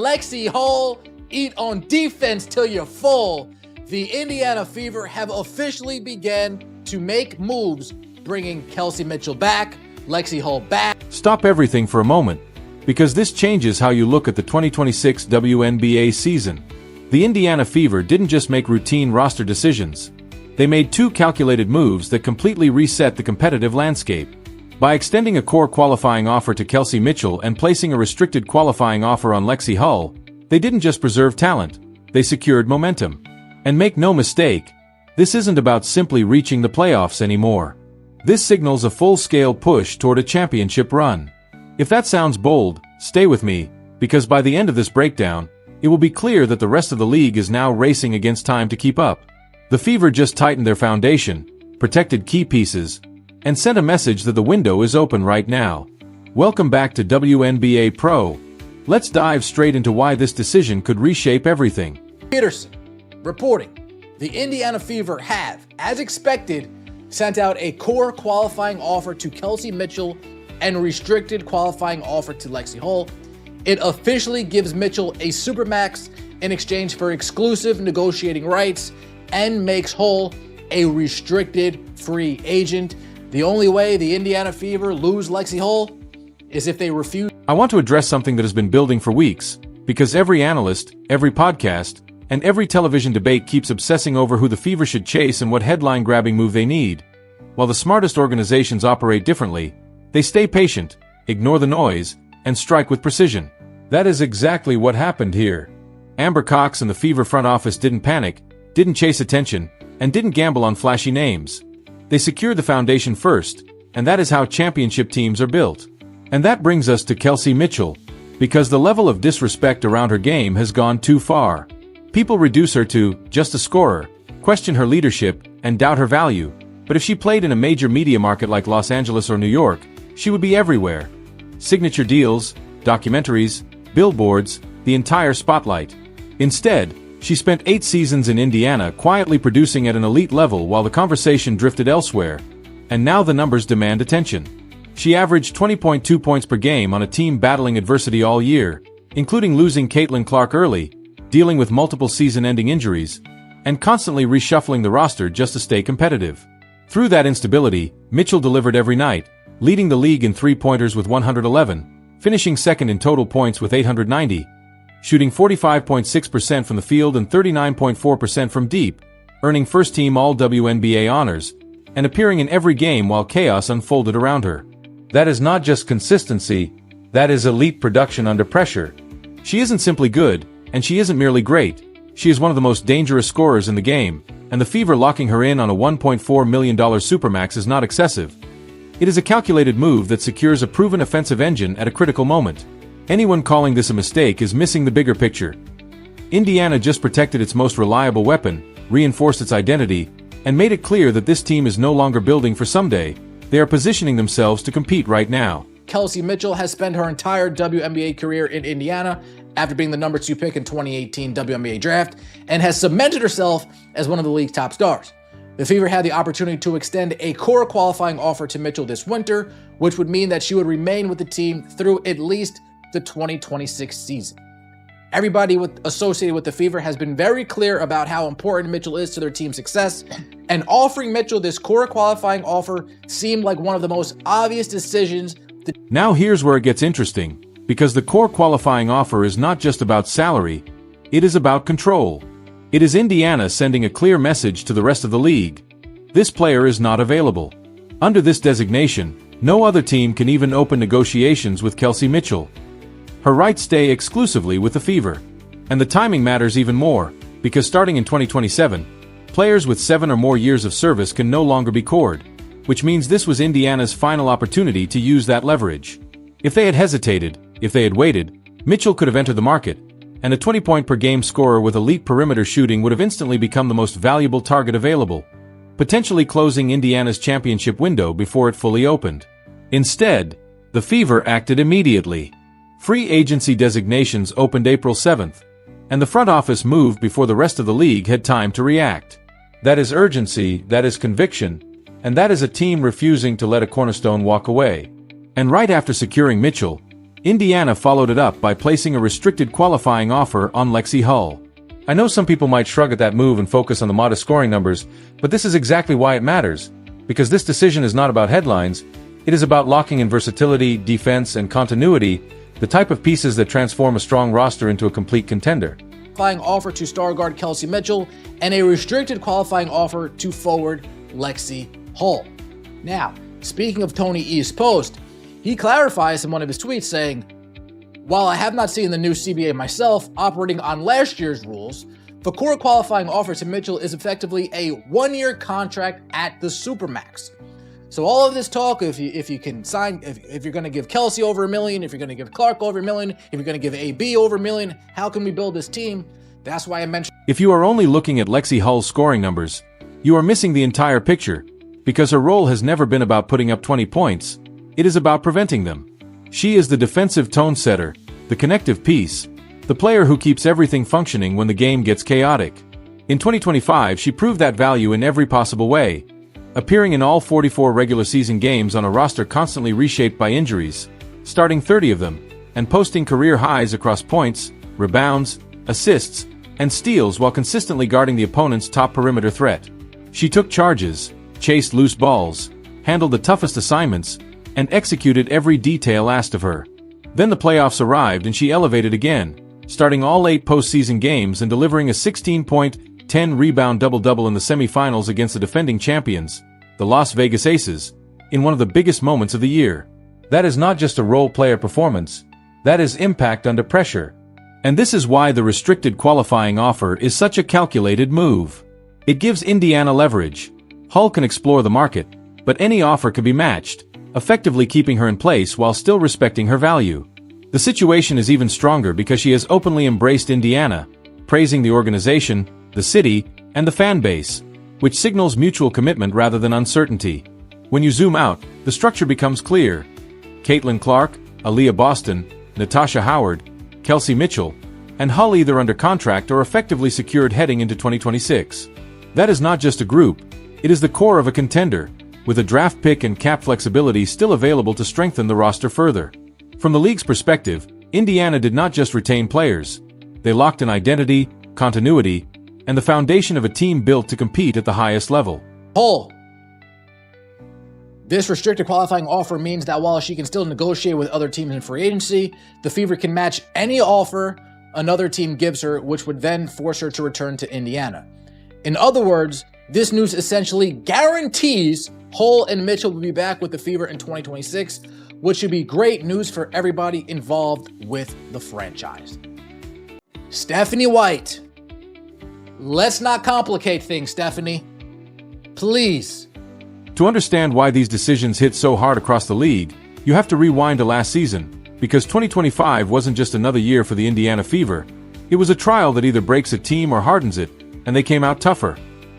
Lexie Hull, eat on defense till you're full. The Indiana Fever have officially begun to make moves, bringing Kelsey Mitchell back, Lexie Hull back. Stop everything for a moment, because this changes how you look at the 2026 Wnba season. The Indiana Fever didn't just make routine roster decisions. They made two calculated moves that completely reset the competitive landscape. By extending a core qualifying offer to Kelsey Mitchell and placing a restricted qualifying offer on Lexie Hull, they didn't just preserve talent, they secured momentum. And make no mistake, this isn't about simply reaching the playoffs anymore. This signals a full-scale push toward a championship run. If that sounds bold, stay with me, because by the end of this breakdown, it will be clear that the rest of the league is now racing against time to keep up. The Fever just tightened their foundation, protected key pieces, and sent a message that the window is open right now. Welcome back to Wnba Pro. Let's dive straight into why this decision could reshape everything. Peterson reporting, the Indiana Fever have, as expected, sent out a core qualifying offer to Kelsey Mitchell and restricted qualifying offer to Lexie Hull. It officially gives Mitchell a supermax in exchange for exclusive negotiating rights and makes Hull a restricted free agent. The only way the Indiana Fever lose Lexie Hull is if they refuse. I want to address something that has been building for weeks, because every analyst, every podcast, and every television debate keeps obsessing over who the Fever should chase and what headline-grabbing move they need. While the smartest organizations operate differently, they stay patient, ignore the noise, and strike with precision. That is exactly what happened here. Amber Cox and the Fever front office didn't panic, didn't chase attention, and didn't gamble on flashy names. They secured the foundation first, and that is how championship teams are built. And that brings us to Kelsey Mitchell, because the level of disrespect around her game has gone too far. People reduce her to just a scorer, question her leadership, and doubt her value. But if she played in a major media market like Los Angeles or New York, she would be everywhere. Signature deals, documentaries, billboards, the entire spotlight. Instead, she spent 8 seasons in Indiana quietly producing at an elite level while the conversation drifted elsewhere. And now the numbers demand attention. She averaged 20.2 points per game on a team battling adversity all year, including losing Caitlin Clark early, dealing with multiple season-ending injuries, and constantly reshuffling the roster just to stay competitive. Through that instability, Mitchell delivered every night, leading the league in three-pointers with 111, finishing second in total points with 890, shooting 45.6% from the field and 39.4% from deep, earning first-team All-WNBA honors, and appearing in every game while chaos unfolded around her. That is not just consistency, that is elite production under pressure. She isn't simply good, and she isn't merely great. She is one of the most dangerous scorers in the game, and the Fever locking her in on a $1.4 million supermax is not excessive. It is a calculated move that secures a proven offensive engine at a critical moment. Anyone calling this a mistake is missing the bigger picture. Indiana just protected its most reliable weapon, reinforced its identity, and made it clear that this team is no longer building for someday. They are positioning themselves to compete right now. Kelsey Mitchell has spent her entire WNBA career in Indiana after being the number 2 pick in 2018 WNBA draft and has cemented herself as one of the league's top stars. The Fever had the opportunity to extend a core qualifying offer to Mitchell this winter, which would mean that she would remain with the team through at least the 2026 season. Everybody associated with the Fever has been very clear about how important Mitchell is to their team's success, and offering Mitchell this core qualifying offer seemed like one of the most obvious decisions. Now here's where it gets interesting, because the core qualifying offer is not just about salary, it is about control. It is Indiana sending a clear message to the rest of the league. This player is not available. Under this designation, no other team can even open negotiations with Kelsey Mitchell. Her rights stay exclusively with the Fever. And the timing matters even more, because starting in 2027, players with 7 or more years of service can no longer be cored, which means this was Indiana's final opportunity to use that leverage. If they had hesitated, if they had waited, Mitchell could have entered the market, and a 20-point-per-game scorer with elite perimeter shooting would have instantly become the most valuable target available, potentially closing Indiana's championship window before it fully opened. Instead, the Fever acted immediately. Free agency designations opened April 7th, and the front office moved before the rest of the league had time to react. That is urgency, that is conviction, and that is a team refusing to let a cornerstone walk away. And right after securing Mitchell, Indiana followed it up by placing a restricted qualifying offer on Lexie Hull. I know some people might shrug at that move and focus on the modest scoring numbers, but this is exactly why it matters. Because this decision is not about headlines, it is about locking in versatility, defense, and continuity, the type of pieces that transform a strong roster into a complete contender. Qualifying offer to star guard Kelsey Mitchell and a restricted qualifying offer to forward Lexie Hull. Now, speaking of Tony East's post, he clarifies in one of his tweets saying, "While I have not seen the new CBA myself operating on last year's rules, the core qualifying offer to Mitchell is effectively a one-year contract at the Supermax. So all of this talk, if you can sign, if you're going to give Kelsey over $1 million, if you're going to give Clark over $1 million, if you're going to give AB over $1 million, how can we build this team?" That's why I mentioned. If you are only looking at Lexie Hull's scoring numbers, you are missing the entire picture, because her role has never been about putting up 20 points. It is about preventing them. She is the defensive tone setter, the connective piece, the player who keeps everything functioning when the game gets chaotic. In 2025, she proved that value in every possible way, appearing in all 44 regular season games on a roster constantly reshaped by injuries, starting 30 of them, and posting career highs across points, rebounds, assists, and steals while consistently guarding the opponent's top perimeter threat. She took charges, chased loose balls, handled the toughest assignments, and executed every detail asked of her. Then the playoffs arrived and she elevated again, starting all 8 postseason games and delivering a 16-point, 10-rebound double-double in the semifinals against the defending champions, the Las Vegas Aces, in one of the biggest moments of the year. That is not just a role-player performance, that is impact under pressure. And this is why the restricted qualifying offer is such a calculated move. It gives Indiana leverage. Hull can explore the market, but any offer can be matched, effectively keeping her in place while still respecting her value. The situation is even stronger because she has openly embraced Indiana, praising the organization, the city, and the fan base, which signals mutual commitment rather than uncertainty. When you zoom out, the structure becomes clear. Caitlin Clark, Aaliyah Boston, Natasha Howard, Kelsey Mitchell, and Hull either under contract or effectively secured heading into 2026. That is not just a group, it is the core of a contender, with a draft pick and cap flexibility still available to strengthen the roster further. From the league's perspective, Indiana did not just retain players. They locked in identity, continuity, and the foundation of a team built to compete at the highest level. Hull. This restricted qualifying offer means that while she can still negotiate with other teams in free agency, the Fever can match any offer another team gives her, which would then force her to return to Indiana. In other words, this news essentially guarantees Hull and Mitchell will be back with the Fever in 2026, which should be great news for everybody involved with the franchise. Stephanie White. Let's not complicate things, Stephanie. Please. To understand why these decisions hit so hard across the league, you have to rewind to last season, because 2025 wasn't just another year for the Indiana Fever. It was a trial that either breaks a team or hardens it, and they came out tougher.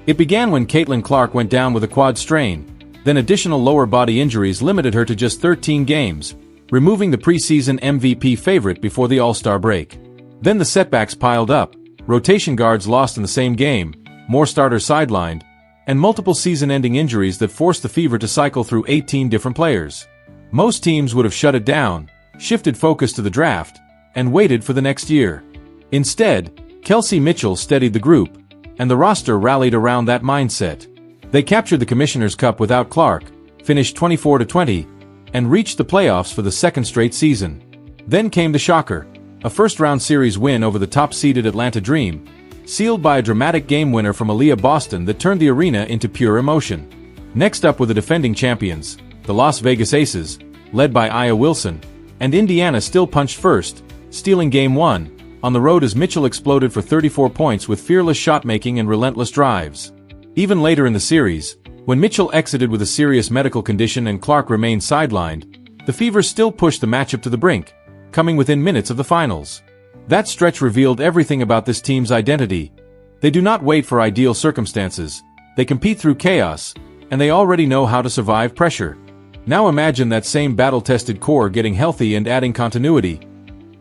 It began when Caitlin Clark went down with a quad strain. Then additional lower body injuries limited her to just 13 games, removing the preseason MVP favorite before the All-Star break. Then the setbacks piled up, rotation guards lost in the same game, more starters sidelined, and multiple season-ending injuries that forced the Fever to cycle through 18 different players. Most teams would have shut it down, shifted focus to the draft, and waited for the next year. Instead, Kelsey Mitchell steadied the group, and the roster rallied around that mindset. They captured the Commissioner's Cup without Clark, finished 24-20, and reached the playoffs for the second straight season. Then came the shocker, a first-round series win over the top-seeded Atlanta Dream, sealed by a dramatic game winner from Aaliyah Boston that turned the arena into pure emotion. Next up were the defending champions, the Las Vegas Aces, led by Aya Wilson, and Indiana still punched first, stealing Game 1, on the road as Mitchell exploded for 34 points with fearless shot-making and relentless drives. Even later in the series, when Mitchell exited with a serious medical condition and Clark remained sidelined, the Fever still pushed the matchup to the brink, coming within minutes of the finals. That stretch revealed everything about this team's identity. They do not wait for ideal circumstances, they compete through chaos, and they already know how to survive pressure. Now imagine that same battle-tested core getting healthy and adding continuity.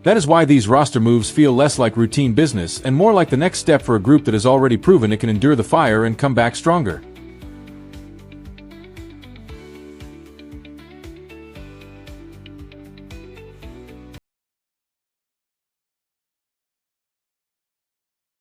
That is why these roster moves feel less like routine business and more like the next step for a group that has already proven it can endure the fire and come back stronger.